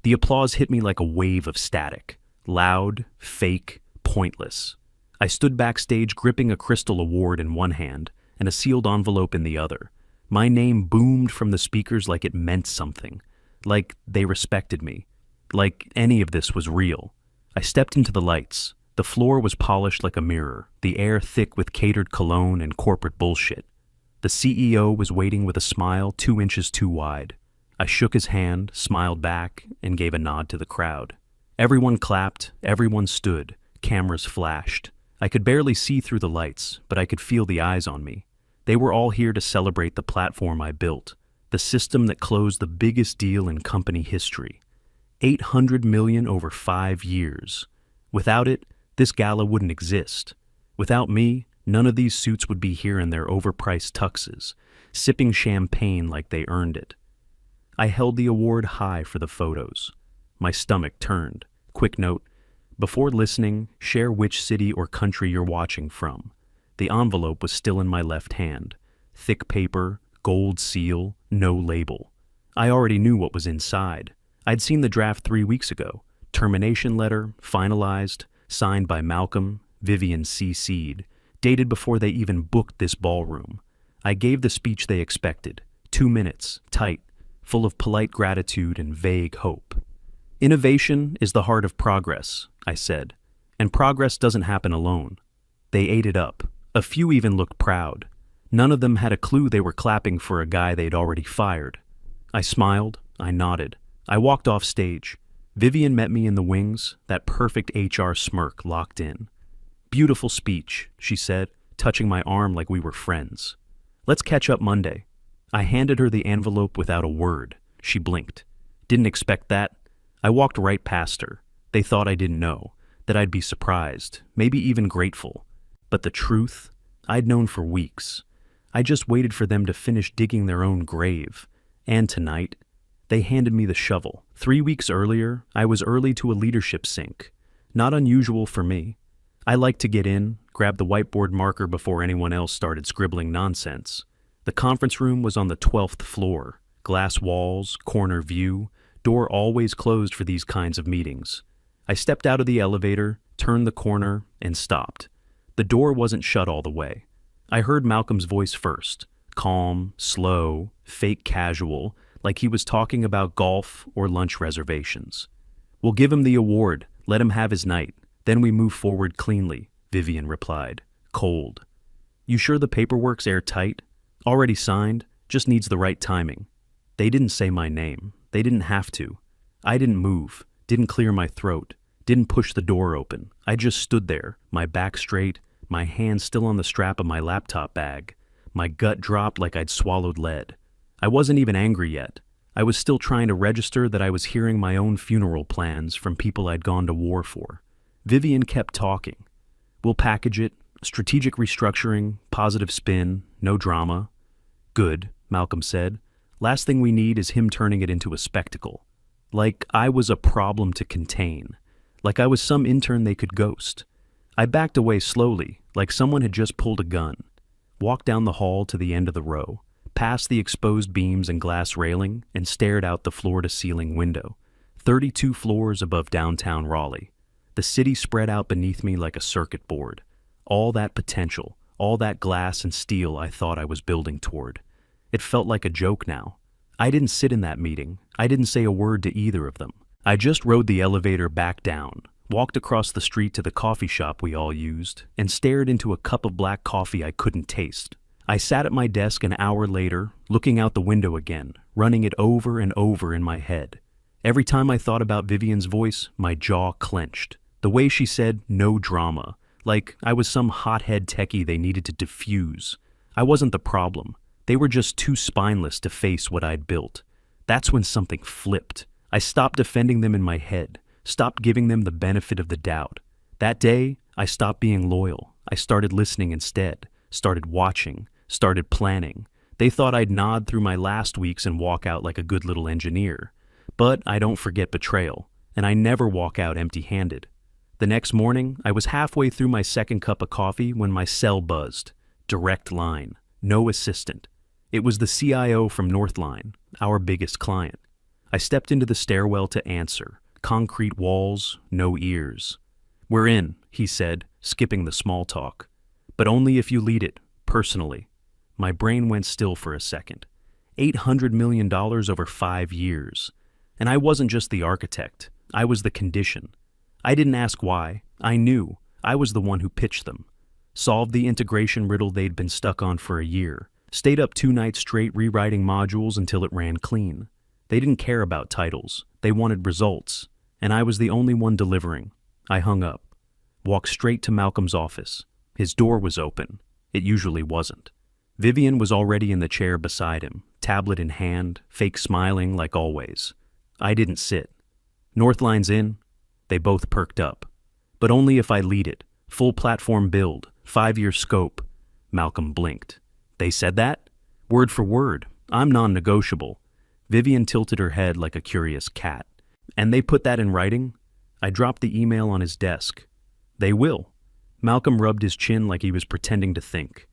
The applause hit me like a wave of static. Loud, fake, pointless. I stood backstage gripping a crystal award in one hand and a sealed envelope in the other. My name boomed from the speakers like it meant something. Like they respected me. Like any of this was real. I stepped into the lights. The floor was polished like a mirror, the air thick with catered cologne and corporate bullshit. The CEO was waiting with a smile 2 inches too wide. I shook his hand, smiled back, and gave a nod to the crowd. Everyone clapped, everyone stood, cameras flashed. I could barely see through the lights, but I could feel the eyes on me. They were all here to celebrate the platform I built, the system that closed the biggest deal in company history. 800 million over 5 years. Without it, this gala wouldn't exist. Without me, none of these suits would be here in their overpriced tuxes, sipping champagne like they earned it. I held the award high for the photos. My stomach turned. Quick note, before listening, share which city or country you're watching from. The envelope was still in my left hand. Thick paper, gold seal, no label. I already knew what was inside. I'd seen the draft 3 weeks ago. Termination letter, finalized, signed by Malcolm, Vivian CC'd, dated before they even booked this ballroom. I gave the speech they expected. 2 minutes, tight, full of polite gratitude and vague hope. Innovation is the heart of progress, I said, and progress doesn't happen alone. They ate it up. A few even looked proud. None of them had a clue they were clapping for a guy they'd already fired. I smiled, I nodded. I walked off stage. Vivian met me in the wings, that perfect HR smirk locked in. Beautiful speech, she said, touching my arm like we were friends. Let's catch up Monday. I handed her the envelope without a word. She blinked. Didn't expect that. I walked right past her. They thought I didn't know, that I'd be surprised, maybe even grateful. But the truth, I'd known for weeks. I just waited for them to finish digging their own grave. And tonight, they handed me the shovel. 3 weeks earlier, I was early to a leadership sync. Not unusual for me. I liked to get in, grab the whiteboard marker before anyone else started scribbling nonsense. The conference room was on the 12th floor. Glass walls, corner view, door always closed for these kinds of meetings. I stepped out of the elevator, turned the corner, and stopped. The door wasn't shut all the way. I heard Malcolm's voice first. Calm, slow, fake casual, like he was talking about golf or lunch reservations. We'll give him the award, let him have his night, then we move forward cleanly, Vivian replied, cold. You sure the paperwork's airtight? Already signed, just needs the right timing. They didn't say my name. They didn't have to. I didn't move, didn't clear my throat, didn't push the door open. I just stood there, my back straight, my hand still on the strap of my laptop bag. My gut dropped like I'd swallowed lead. I wasn't even angry yet. I was still trying to register that I was hearing my own funeral plans from people I'd gone to war for. Vivian kept talking. We'll package it, strategic restructuring, positive spin, no drama. Good, Malcolm said. Last thing we need is him turning it into a spectacle. Like I was a problem to contain. Like I was some intern they could ghost. I backed away slowly, like someone had just pulled a gun. Walked down the hall to the end of the row, past the exposed beams and glass railing, and stared out the floor-to-ceiling window. 32 floors above downtown Raleigh. The city spread out beneath me like a circuit board. All that potential, all that glass and steel I thought I was building toward. It felt like a joke now. I didn't sit in that meeting. I didn't say a word to either of them. I just rode the elevator back down, walked across the street to the coffee shop we all used, and stared into a cup of black coffee I couldn't taste. I sat at my desk an hour later, looking out the window again, running it over and over in my head. Every time I thought about Vivian's voice, my jaw clenched. The way she said, no drama, like I was some hothead techie they needed to diffuse. I wasn't the problem. They were just too spineless to face what I'd built. That's when something flipped. I stopped defending them in my head, stopped giving them the benefit of the doubt. That day, I stopped being loyal. I started listening instead, started watching, started planning. They thought I'd nod through my last weeks and walk out like a good little engineer. But I don't forget betrayal, and I never walk out empty-handed. The next morning, I was halfway through my second cup of coffee when my cell buzzed. Direct line, no assistant. It was the CIO from Northline, our biggest client. I stepped into the stairwell to answer. Concrete walls, no ears. "We're in," he said, skipping the small talk. "But only if you lead it, personally." My brain went still for a second. $800 million over 5 years. And I wasn't just the architect. I was the condition. I didn't ask why. I knew. I was the one who pitched them. Solved the integration riddle they'd been stuck on for a year. Stayed up 2 nights straight rewriting modules until it ran clean. They didn't care about titles. They wanted results. And I was the only one delivering. I hung up. Walked straight to Malcolm's office. His door was open. It usually wasn't. Vivian was already in the chair beside him, tablet in hand, fake smiling like always. I didn't sit. "Northline's in?" They both perked up. "But only if I lead it. Full platform build, 5-year scope." Malcolm blinked. "They said that?" "Word for word. I'm non-negotiable." Vivian tilted her head like a curious cat. "And they put that in writing?" I dropped the email on his desk. "They will." Malcolm rubbed his chin like he was pretending to think.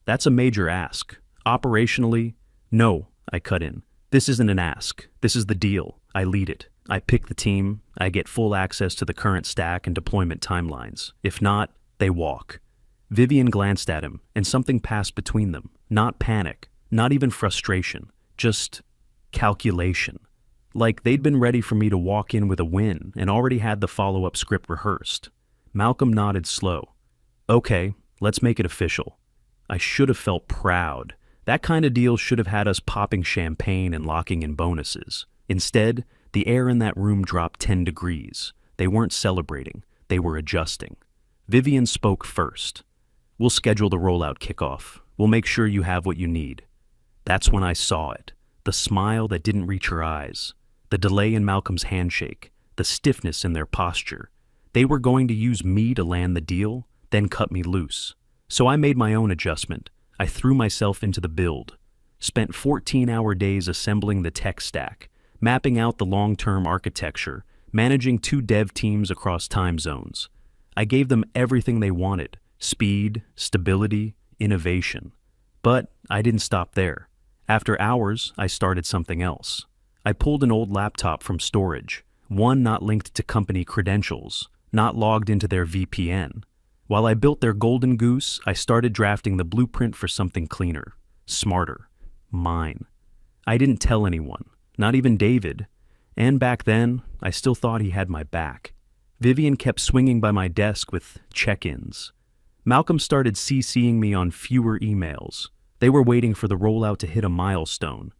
"That's a major ask. Operationally, no," I cut in. "This isn't an ask. This is the deal. I lead it. I pick the team. I get full access to the current stack and deployment timelines. If not, they walk." Vivian glanced at him, and something passed between them. Not panic, not even frustration, just calculation. Like they'd been ready for me to walk in with a win and already had the follow-up script rehearsed. Malcolm nodded slow. "Okay, let's make it official." I should have felt proud. That kind of deal should have had us popping champagne and locking in bonuses. Instead, the air in that room dropped 10 degrees. They weren't celebrating. They were adjusting. Vivian spoke first. "We'll schedule the rollout kickoff. We'll make sure you have what you need." That's when I saw it. The smile that didn't reach her eyes. The delay in Malcolm's handshake. The stiffness in their posture. They were going to use me to land the deal, then cut me loose. So I made my own adjustment. I threw myself into the build. Spent 14-hour days assembling the tech stack, mapping out the long-term architecture, managing 2 dev teams across time zones. I gave them everything they wanted: speed, stability, innovation. But I didn't stop there. After hours, I started something else. I pulled an old laptop from storage, one not linked to company credentials, not logged into their VPN. While I built their golden goose, I started drafting the blueprint for something cleaner, smarter, mine. I didn't tell anyone, not even David. And back then, I still thought he had my back. Vivian kept swinging by my desk with check-ins. Malcolm started CCing me on fewer emails. They were waiting for the rollout to hit a milestone,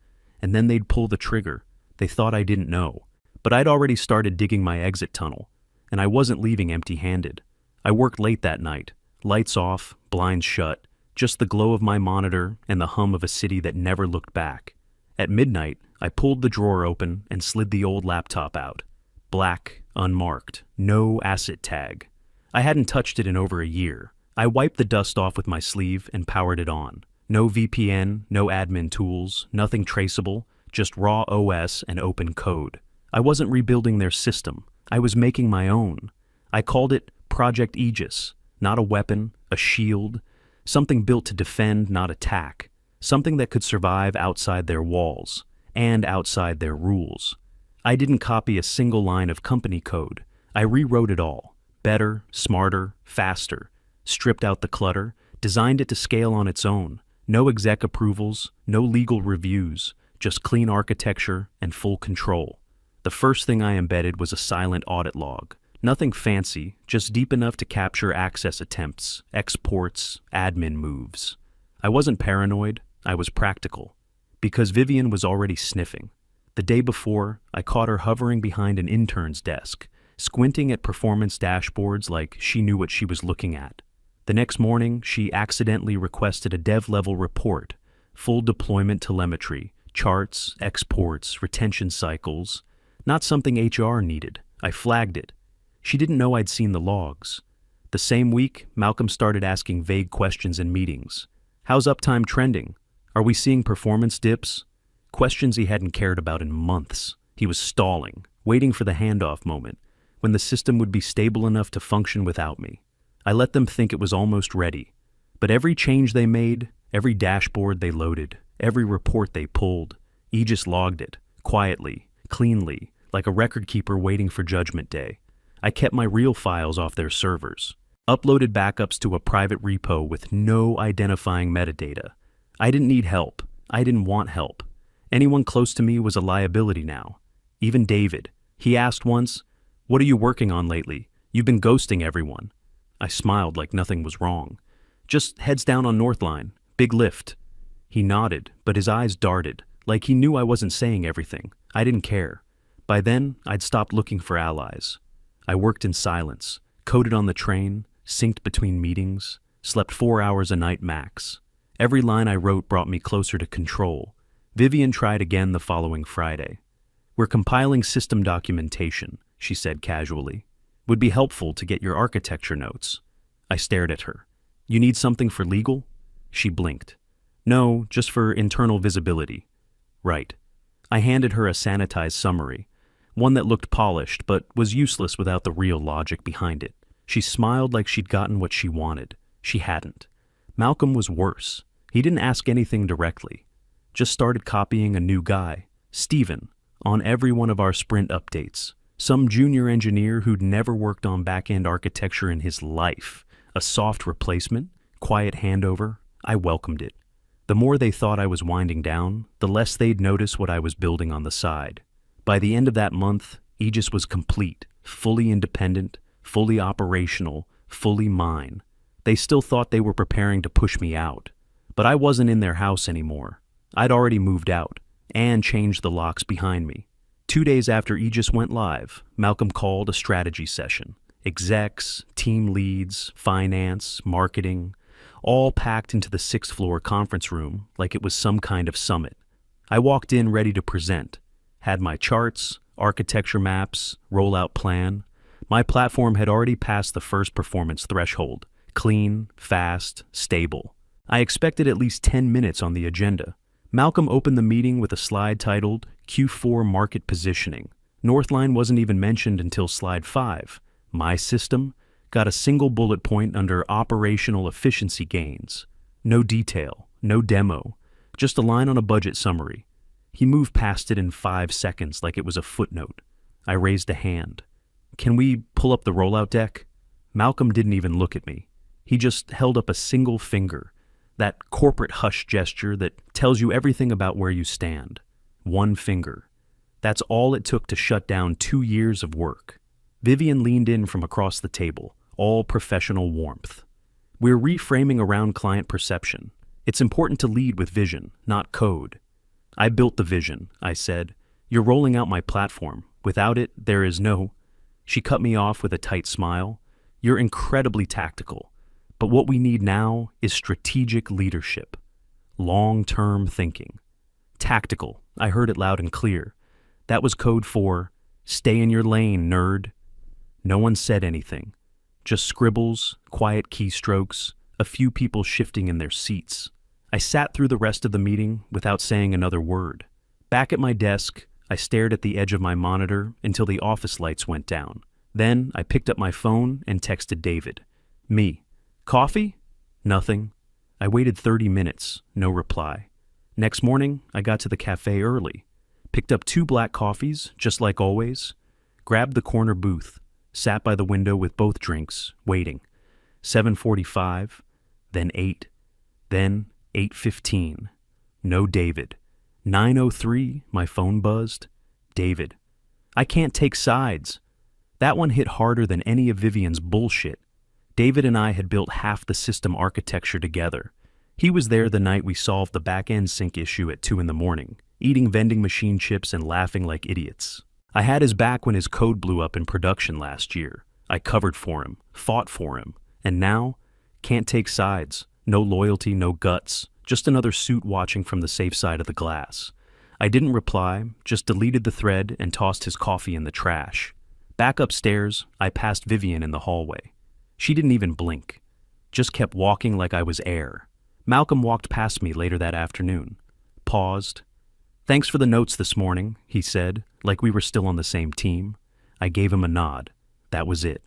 and then they'd pull the trigger. They thought I didn't know, but I'd already started digging my exit tunnel, and I wasn't leaving empty-handed. I worked late that night, lights off, blinds shut, just the glow of my monitor and the hum of a city that never looked back. At midnight, I pulled the drawer open and slid the old laptop out. Black, unmarked, no asset tag. I hadn't touched it in over a year. I wiped the dust off with my sleeve and powered it on. No VPN, no admin tools, nothing traceable, just raw OS and open code. I wasn't rebuilding their system. I was making my own. I called it Project Aegis, not a weapon, a shield, something built to defend, not attack, something that could survive outside their walls and outside their rules. I didn't copy a single line of company code. I rewrote it all. Better, smarter, faster. Stripped out the clutter, designed it to scale on its own. No exec approvals, no legal reviews, just clean architecture and full control. The first thing I embedded was a silent audit log. Nothing fancy, just deep enough to capture access attempts, exports, admin moves. I wasn't paranoid, I was practical. Because Vivian was already sniffing. The day before, I caught her hovering behind an intern's desk, squinting at performance dashboards like she knew what she was looking at. The next morning, she accidentally requested a dev-level report, full deployment telemetry, charts, exports, retention cycles. Not something HR needed. I flagged it. She didn't know I'd seen the logs. The same week, Malcolm started asking vague questions in meetings. How's uptime trending? Are we seeing performance dips? Questions he hadn't cared about in months. He was stalling, waiting for the handoff moment, when the system would be stable enough to function without me. I let them think it was almost ready. But every change they made, every dashboard they loaded, every report they pulled, Aegis logged it, quietly, cleanly, like a record keeper waiting for Judgment Day. I kept my real files off their servers, uploaded backups to a private repo with no identifying metadata. I didn't need help. I didn't want help. Anyone close to me was a liability now. Even David. He asked once, "What are you working on lately? You've been ghosting everyone." I smiled like nothing was wrong. "Just heads down on Northline. Big lift." He nodded, but his eyes darted, like he knew I wasn't saying everything. I didn't care. By then, I'd stopped looking for allies. I worked in silence, coded on the train, synced between meetings, slept 4 hours a night max. Every line I wrote brought me closer to control. Vivian tried again the following Friday. "We're compiling system documentation," she said casually. "Would be helpful to get your architecture notes." I stared at her. "You need something for legal?" She blinked. "No, just for internal visibility." "Right." I handed her a sanitized summary, one that looked polished but was useless without the real logic behind it. She smiled like she'd gotten what she wanted. She hadn't. Malcolm was worse. He didn't ask anything directly. Just started copying a new guy, Steven, on every one of our sprint updates. Some junior engineer who'd never worked on back-end architecture in his life. A soft replacement, quiet handover. I welcomed it. The more they thought I was winding down, the less they'd notice what I was building on the side. By the end of that month, Aegis was complete, fully independent, fully operational, fully mine. They still thought they were preparing to push me out. But I wasn't in their house anymore. I'd already moved out and changed the locks behind me. 2 days after Aegis went live, Malcolm called a strategy session. Execs, team leads, finance, marketing, all packed into the 6th floor conference room like it was some kind of summit. I walked in ready to present. Had my charts, architecture maps, rollout plan. My platform had already passed the first performance threshold. Clean, fast, stable. I expected at least 10 minutes on the agenda. Malcolm opened the meeting with a slide titled Q4 Market Positioning. Northline wasn't even mentioned until slide 5. My system got a single bullet point under operational efficiency gains. No detail, no demo, just a line on a budget summary. He moved past it in 5 seconds like it was a footnote. I raised a hand. "Can we pull up the rollout deck?" Malcolm didn't even look at me. He just held up a single finger, that corporate hush gesture that tells you everything about where you stand. One finger. That's all it took to shut down 2 years of work. Vivian leaned in from across the table, all professional warmth. "We're reframing around client perception. It's important to lead with vision, not code." "I built the vision," I said. "You're rolling out my platform. Without it, there is no—" She cut me off with a tight smile. "You're incredibly tactical. But what we need now is strategic leadership. Long-term thinking." Tactical, I heard it loud and clear. That was code for, "Stay in your lane, nerd." No one said anything. Just scribbles, quiet keystrokes, a few people shifting in their seats. I sat through the rest of the meeting without saying another word. Back at my desk, I stared at the edge of my monitor until the office lights went down. Then I picked up my phone and texted David. "Me. Coffee?" "Nothing." I waited 30 minutes, no reply. Next morning, I got to the cafe early, picked up 2 black coffees, just like always, grabbed the corner booth, sat by the window with both drinks, waiting. 7:45, then 8, then 8:15. No David. 9:03, my phone buzzed. David. I can't take sides. That one hit harder than any of Vivian's bullshit. David and I had built half the system architecture together. He was there the night we solved the back-end sync issue at 2 a.m, eating vending machine chips and laughing like idiots. I had his back when his code blew up in production last year. I covered for him, fought for him, and now, can't take sides. No loyalty, no guts, just another suit watching from the safe side of the glass. I didn't reply, just deleted the thread and tossed his coffee in the trash. Back upstairs, I passed Vivian in the hallway. She didn't even blink, just kept walking like I was air. Malcolm walked past me later that afternoon, paused. "Thanks for the notes this morning," he said, like we were still on the same team. I gave him a nod. That was it.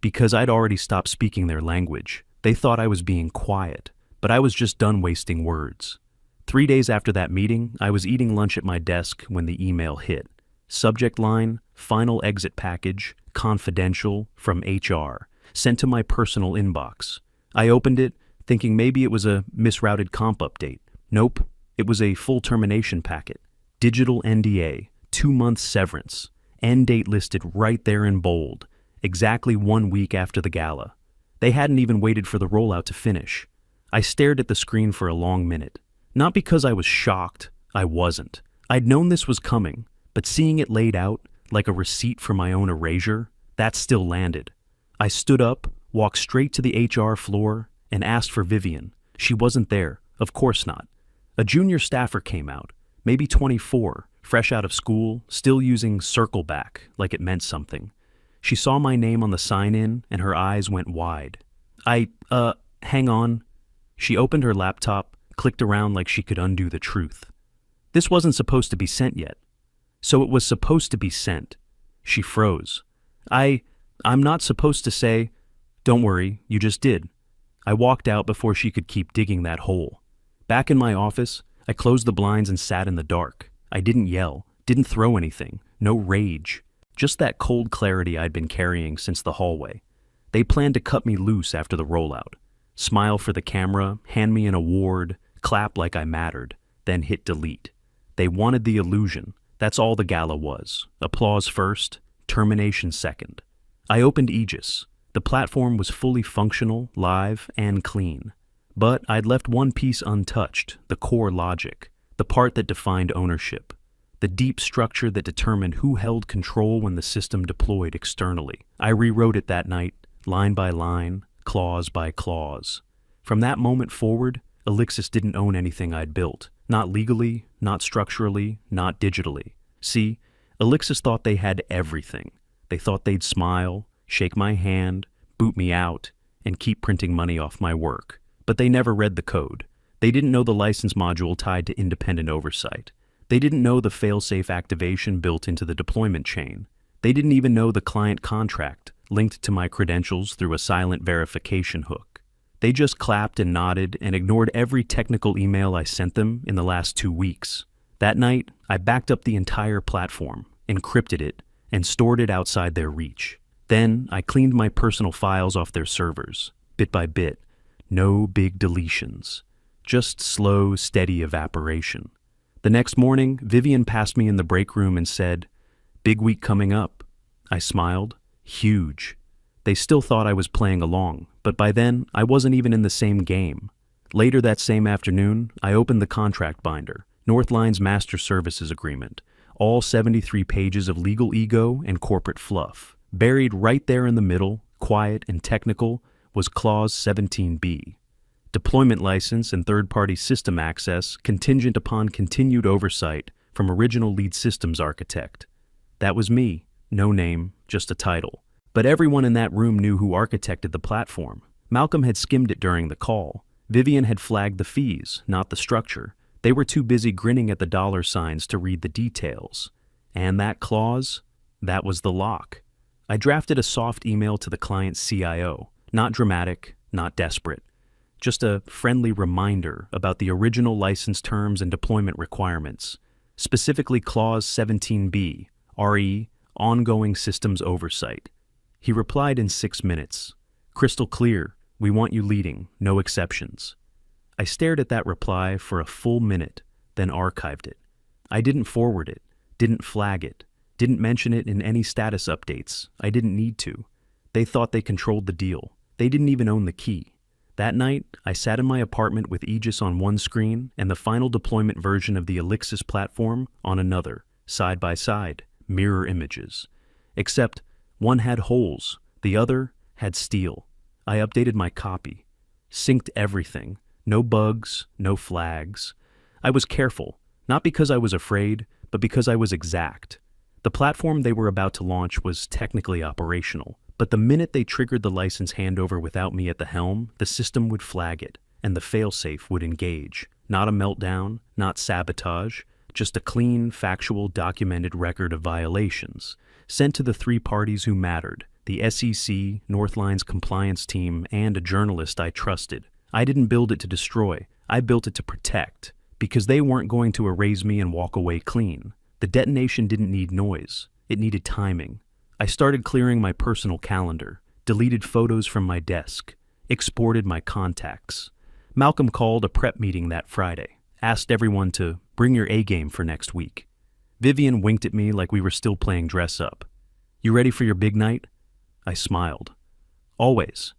Because I'd already stopped speaking their language, they thought I was being quiet, but I was just done wasting words. 3 days after that meeting, I was eating lunch at my desk when the email hit. Subject line, final exit package, confidential, from HR, sent to my personal inbox. I opened it, thinking maybe it was a misrouted comp update. Nope, it was a full termination packet. Digital NDA, 2-month severance, end date listed right there in bold, exactly 1 week after the gala. They hadn't even waited for the rollout to finish. I stared at the screen for a long minute. Not because I was shocked, I wasn't. I'd known this was coming, but seeing it laid out, like a receipt for my own erasure, that still landed. I stood up, walked straight to the HR floor, and asked for Vivian. She wasn't there, of course not. A junior staffer came out, maybe 24, fresh out of school, still using circle back like it meant something. She saw my name on the sign-in, and her eyes went wide. Hang on. She opened her laptop, clicked around like she could undo the truth. This wasn't supposed to be sent yet. So it was supposed to be sent. She froze. I'm not supposed to say, "Don't worry, you just did." I walked out before she could keep digging that hole. Back in my office, I closed the blinds and sat in the dark. I didn't yell, didn't throw anything, no rage. Just that cold clarity I'd been carrying since the hallway. They planned to cut me loose after the rollout. Smile for the camera, hand me an award, clap like I mattered, then hit delete. They wanted the illusion. That's all the gala was. Applause first, termination second. I opened Aegis. The platform was fully functional, live, and clean. But I'd left one piece untouched, the core logic, the part that defined ownership, the deep structure that determined who held control when the system deployed externally. I rewrote it that night, line by line, clause by clause. From that moment forward, Elixis didn't own anything I'd built. Not legally, not structurally, not digitally. See, Elixis thought they had everything. They thought they'd smile, shake my hand, boot me out, and keep printing money off my work. But they never read the code. They didn't know the license module tied to independent oversight. They didn't know the fail-safe activation built into the deployment chain. They didn't even know the client contract linked to my credentials through a silent verification hook. They just clapped and nodded and ignored every technical email I sent them in the last 2 weeks. That night, I backed up the entire platform, encrypted it, and stored it outside their reach. Then, I cleaned my personal files off their servers, bit by bit. No big deletions. Just slow, steady evaporation. The next morning, Vivian passed me in the break room and said, "Big week coming up." I smiled. Huge. They still thought I was playing along, but by then, I wasn't even in the same game. Later that same afternoon, I opened the contract binder, Northline's Master Services Agreement, all 73 pages of legal ego and corporate fluff. Buried right there in the middle, quiet and technical, was Clause 17B. Deployment license and third-party system access contingent upon continued oversight from original lead systems architect. That was me. No name, just a title. But everyone in that room knew who architected the platform. Malcolm had skimmed it during the call. Vivian had flagged the fees, not the structure. They were too busy grinning at the dollar signs to read the details. And that clause? That was the lock. I drafted a soft email to the client's CIO. Not dramatic, not desperate. Just a friendly reminder about the original license terms and deployment requirements. Specifically Clause 17B, RE, Ongoing Systems Oversight. He replied in 6 minutes. Crystal clear, we want you leading, no exceptions. I stared at that reply for a full minute, then archived it. I didn't forward it, didn't flag it, didn't mention it in any status updates. I didn't need to. They thought they controlled the deal. They didn't even own the key. That night, I sat in my apartment with Aegis on one screen and the final deployment version of the Elixis platform on another, side by side, mirror images. Except one had holes, the other had steel. I updated my copy, synced everything, no bugs, no flags. I was careful, not because I was afraid, but because I was exact. The platform they were about to launch was technically operational, but the minute they triggered the license handover without me at the helm, the system would flag it, and the failsafe would engage. Not a meltdown, not sabotage, just a clean, factual, documented record of violations, sent to the 3 parties who mattered, the SEC, Northline's compliance team, and a journalist I trusted. I didn't build it to destroy, I built it to protect, because they weren't going to erase me and walk away clean. The The detonation didn't need noise. It needed timing. I started clearing my personal calendar, deleted photos from my desk, exported my contacts. Malcolm called a prep meeting that Friday, asked everyone to bring your A game for next week. Vivian winked at me like we were still playing dress up. You ready for your big night? I smiled. Always.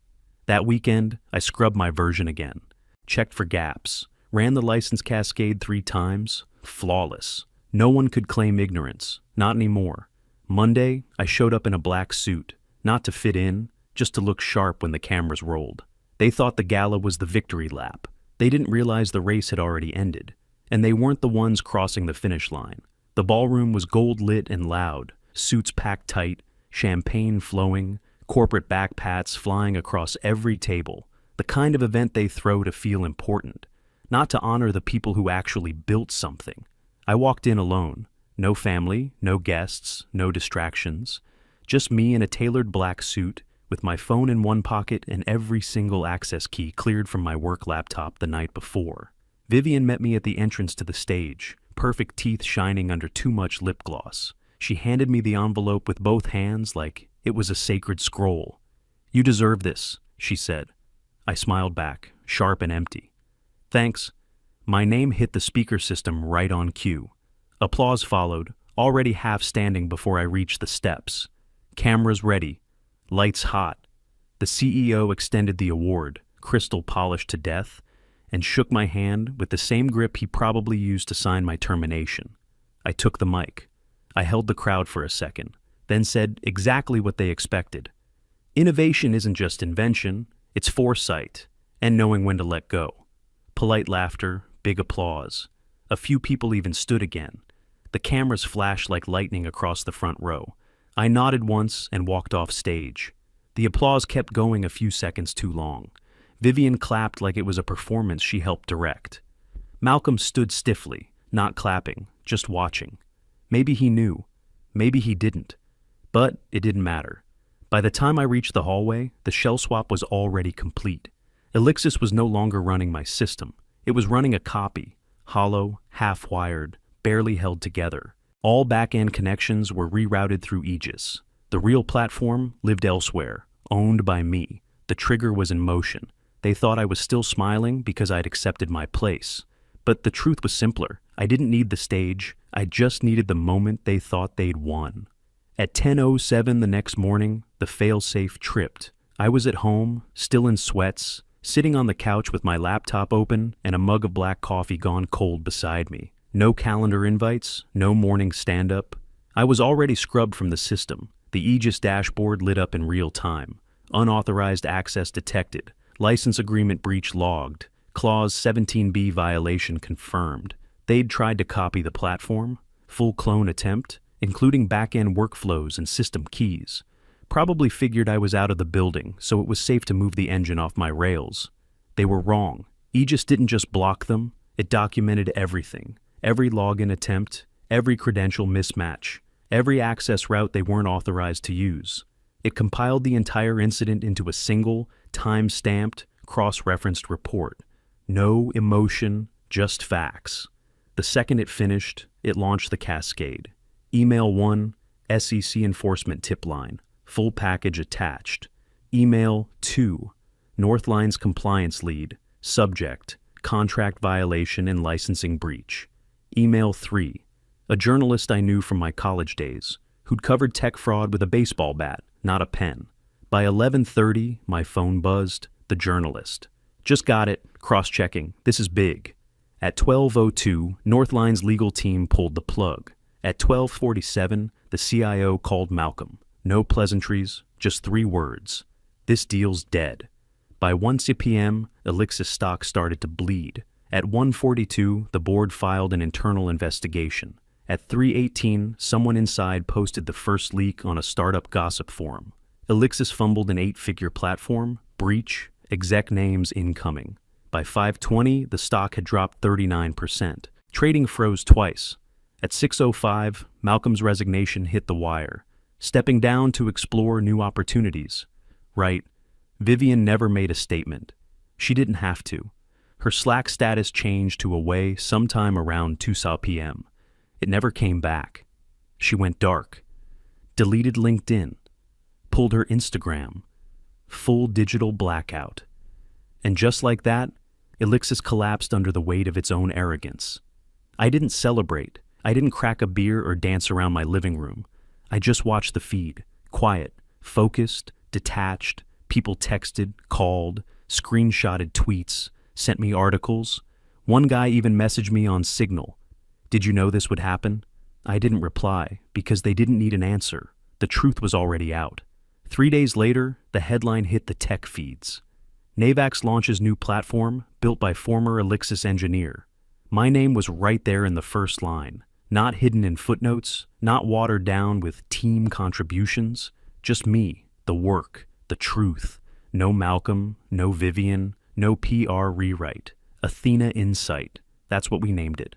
That weekend, I scrubbed my version again, checked for gaps, ran the license cascade 3 times, flawless. No one could claim ignorance, not anymore. Monday, I showed up in a black suit, not to fit in, just to look sharp when the cameras rolled. They thought the gala was the victory lap. They didn't realize the race had already ended, and they weren't the ones crossing the finish line. The ballroom was gold-lit and loud, suits packed tight, champagne flowing, corporate backpats flying across every table, the kind of event they throw to feel important, not to honor the people who actually built something. I walked in alone. No family, no guests, no distractions. Just me in a tailored black suit, with my phone in one pocket and every single access key cleared from my work laptop the night before. Vivian met me at the entrance to the stage, perfect teeth shining under too much lip gloss. She handed me the envelope with both hands like it was a sacred scroll. You deserve this, she said. I smiled back, sharp and empty. Thanks. My name hit the speaker system right on cue. Applause followed, already half standing before I reached the steps. Cameras ready, lights hot. The CEO extended the award, crystal polished to death, and shook my hand with the same grip he probably used to sign my termination. I took the mic. I held the crowd for a second, then said exactly what they expected. Innovation isn't just invention, it's foresight, and knowing when to let go. Polite laughter, big applause. A few people even stood again. The cameras flashed like lightning across the front row. I nodded once and walked off stage. The applause kept going a few seconds too long. Vivian clapped like it was a performance she helped direct. Malcolm stood stiffly, not clapping, just watching. Maybe he knew. Maybe he didn't. But it didn't matter. By the time I reached the hallway, the shell swap was already complete. Elixis was no longer running my system. It was running a copy, hollow, half-wired, barely held together. All back-end connections were rerouted through Aegis. The real platform lived elsewhere, owned by me. The trigger was in motion. They thought I was still smiling because I'd accepted my place. But the truth was simpler. I didn't need the stage. I just needed the moment they thought they'd won. At 10:07 the next morning, the failsafe tripped. I was at home, still in sweats, sitting on the couch with my laptop open and a mug of black coffee gone cold beside me. No calendar invites, no morning stand-up. I was already scrubbed from the system. The Aegis dashboard lit up in real time. Unauthorized access detected. License agreement breach logged. Clause 17B violation confirmed. They'd tried to copy the platform. Full clone attempt, including back-end workflows and system keys. Probably figured I was out of the building, so it was safe to move the engine off my rails. They were wrong. Aegis didn't just block them, it documented everything. Every login attempt, every credential mismatch, every access route they weren't authorized to use. It compiled the entire incident into a single, time-stamped, cross-referenced report. No emotion, just facts. The second it finished, it launched the cascade. Email 1, SEC enforcement tip line, full package attached. Email 2, Northline's compliance lead, subject, contract violation and licensing breach. Email 3, a journalist I knew from my college days, who'd covered tech fraud with a baseball bat, not a pen. By 11:30, my phone buzzed, the journalist. Just got it, cross-checking, this is big. At 12:02, Northline's legal team pulled the plug. At 12:47, the CIO called Malcolm. No pleasantries, just 3 words. This deal's dead. By 1 p.m., Elixis stock started to bleed. At 1:42, the board filed an internal investigation. At 3:18, someone inside posted the first leak on a startup gossip forum. Elixis fumbled an 8-figure platform, breach, exec names incoming. By 5:20, the stock had dropped 39%. Trading froze twice. At 6:05, Malcolm's resignation hit the wire, stepping down to explore new opportunities. Right, Vivian never made a statement. She didn't have to. Her Slack status changed to away sometime around 2 p.m. It never came back. She went dark, deleted LinkedIn, pulled her Instagram, full digital blackout. And just like that, Elixis collapsed under the weight of its own arrogance. I didn't celebrate. I didn't crack a beer or dance around my living room. I just watched the feed, quiet, focused, detached. People texted, called, screenshotted tweets, sent me articles. One guy even messaged me on Signal. Did you know this would happen? I didn't reply because they didn't need an answer. The truth was already out. 3 days later, the headline hit the tech feeds. Navax launches new platform built by former Elixis engineer. My name was right there in the first line, not hidden in footnotes, not watered down with team contributions, just me, the work, the truth. No Malcolm, no Vivian, no PR rewrite. Athena Insight. That's what we named it.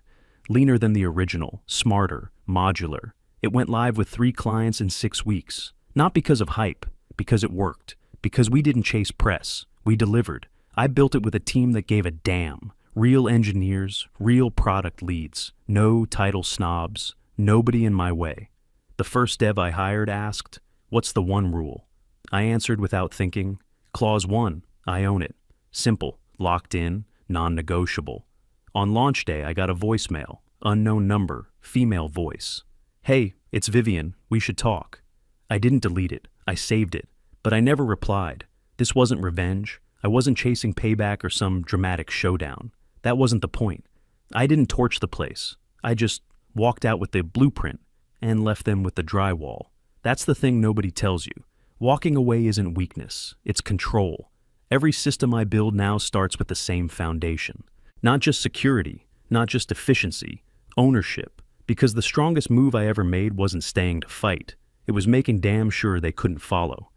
Leaner than the original, smarter, modular. It went live with 3 clients in 6 weeks. Not because of hype, because it worked. Because we didn't chase press. We delivered. I built it with a team that gave a damn. Real engineers, real product leads. No title snobs. Nobody in my way. The first dev I hired asked, "What's the one rule?" I answered without thinking, "Clause 1, I own it. Simple, locked in, non-negotiable." On launch day, I got a voicemail, unknown number, female voice. "Hey, it's Vivian, we should talk." I didn't delete it, I saved it, but I never replied. This wasn't revenge. I wasn't chasing payback or some dramatic showdown. That wasn't the point. I didn't torch the place. I just walked out with the blueprint and left them with the drywall. That's the thing nobody tells you. Walking away isn't weakness, it's control. Every system I build now starts with the same foundation. Not just security, not just efficiency, ownership. Because the strongest move I ever made wasn't staying to fight. It was making damn sure they couldn't follow.